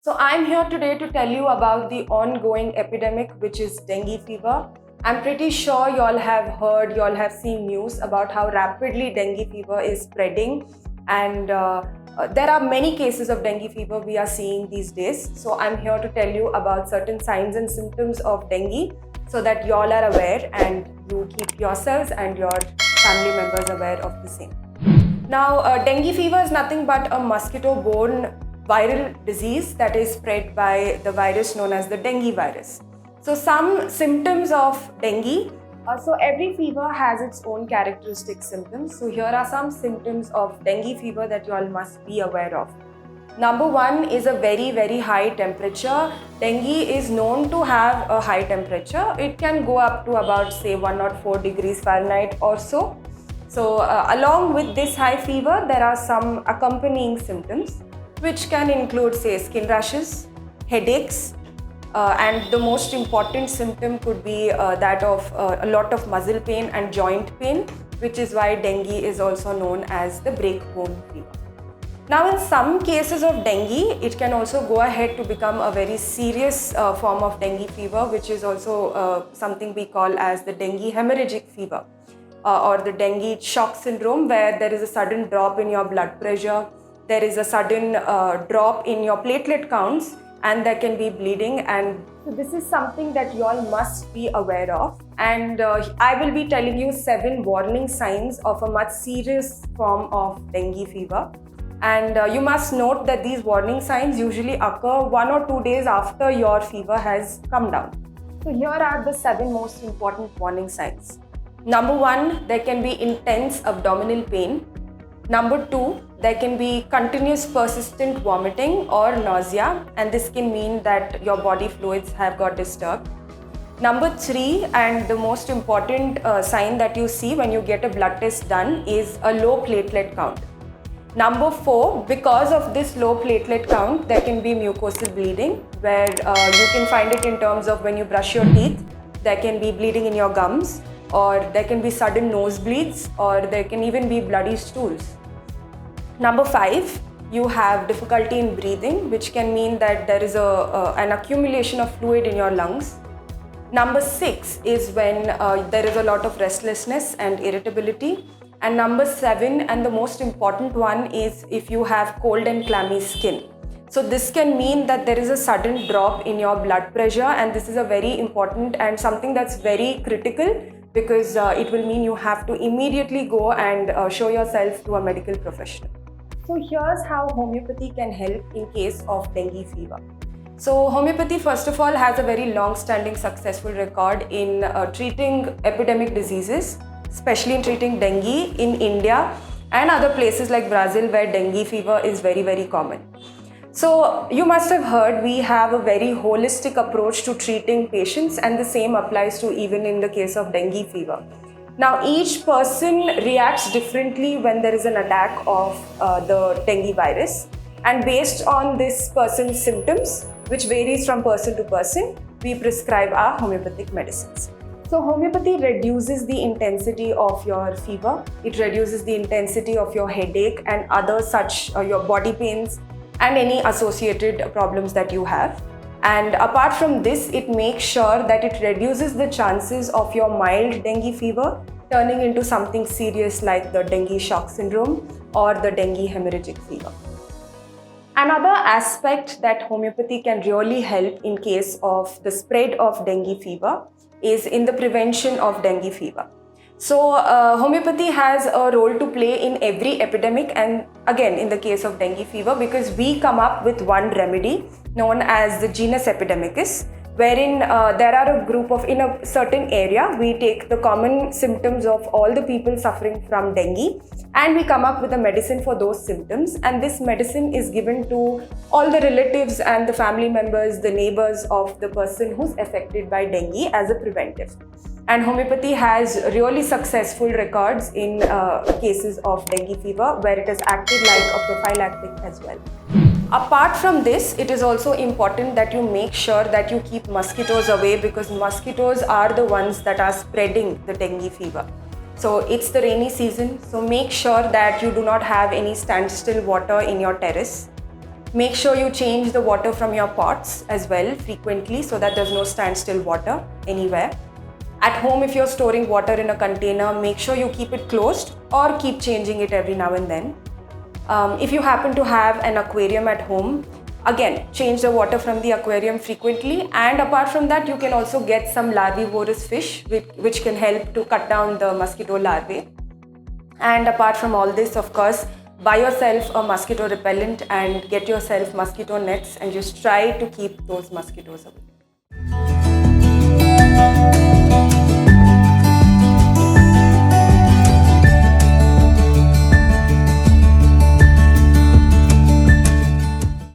So I'm here today to tell you about the ongoing epidemic, which is dengue fever. I'm pretty sure y'all have heard, y'all have seen news about how rapidly dengue fever is spreading, and there are many cases of dengue fever we are seeing these days. So I'm here to tell you about certain signs and symptoms of dengue so that y'all are aware and you keep yourselves and your family members aware of the same. Now, dengue fever is nothing but a mosquito-borne viral disease that is spread by the virus known as the dengue virus. So, some symptoms of dengue. So, every fever has its own characteristic symptoms. So, here are some symptoms of dengue fever that you all must be aware of. Number one is a very high temperature. Dengue is known to have a high temperature. It can go up to about say 104 degrees Fahrenheit or so. So along with this high fever, there are some accompanying symptoms which can include say skin rashes, headaches, and the most important symptom could be that of a lot of muscle pain and joint pain, which is why dengue is also known as the breakbone fever. Now, in some cases of dengue, it can also go ahead to become a very serious form of dengue fever, which is also something we call as the dengue hemorrhagic fever or the dengue shock syndrome, where there is a sudden drop in your blood pressure, there is a sudden drop in your platelet counts, and there can be bleeding. And so this is something that you all must be aware of. And I will be telling you 7 warning signs of a much serious form of dengue fever. And you must note that these warning signs usually occur 1 or 2 days after your fever has come down. So here are the 7 most important warning signs. Number 1, there can be intense abdominal pain. Number 2, there can be continuous persistent vomiting or nausea, and this can mean that your body fluids have got disturbed. Number 3, and the most important sign that you see when you get a blood test done, is a low platelet count. Number 4, because of this low platelet count, there can be mucosal bleeding, where you can find it in terms of when you brush your teeth, there can be bleeding in your gums, or there can be sudden nosebleeds, or there can even be bloody stools. Number 5, you have difficulty in breathing, which can mean that there is an accumulation of fluid in your lungs. Number 6 is when there is a lot of restlessness and irritability. And number 7, and the most important one, is if you have cold and clammy skin. So this can mean that there is a sudden drop in your blood pressure, and this is a very important and something that's very critical, because it will mean you have to immediately go and show yourself to a medical professional. So here's how homeopathy can help in case of dengue fever. So homeopathy, first of all, has a very long-standing successful record in treating epidemic diseases, especially in treating dengue in India and other places like Brazil, where dengue fever is very common. So you must have heard we have a very holistic approach to treating patients, and the same applies to even in the case of dengue fever. Now, each person reacts differently when there is an attack of the dengue virus, and based on this person's symptoms, which varies from person to person, we prescribe our homeopathic medicines. So homeopathy reduces the intensity of your fever, it reduces the intensity of your headache and other such your body pains and any associated problems that you have. And apart from this, it makes sure that it reduces the chances of your mild dengue fever turning into something serious like the dengue shock syndrome or the dengue hemorrhagic fever. Another aspect that homeopathy can really help in case of the spread of dengue fever is in the prevention of dengue fever. So homeopathy has a role to play in every epidemic, and again in the case of dengue fever, because we come up with one remedy known as the genus epidemicus, wherein there are a group of, in a certain area, we take the common symptoms of all the people suffering from dengue and we come up with a medicine for those symptoms, and this medicine is given to all the relatives and the family members, the neighbors of the person who's affected by dengue as a preventive. And homeopathy has really successful records in cases of dengue fever, where it has acted like a prophylactic as well. Apart from this, it is also important that you make sure that you keep mosquitoes away, because mosquitoes are the ones that are spreading the dengue fever. So it's the rainy season, so make sure that you do not have any standstill water in your terrace. Make sure you change the water from your pots as well frequently so that there's no standstill water anywhere. At home, if you're storing water in a container, make sure you keep it closed or keep changing it every now and then. If you happen to have an aquarium at home, again, change the water from the aquarium frequently, and apart from that, you can also get some larvivorous fish which can help to cut down the mosquito larvae. And apart from all this, of course, buy yourself a mosquito repellent and get yourself mosquito nets and just try to keep those mosquitoes away.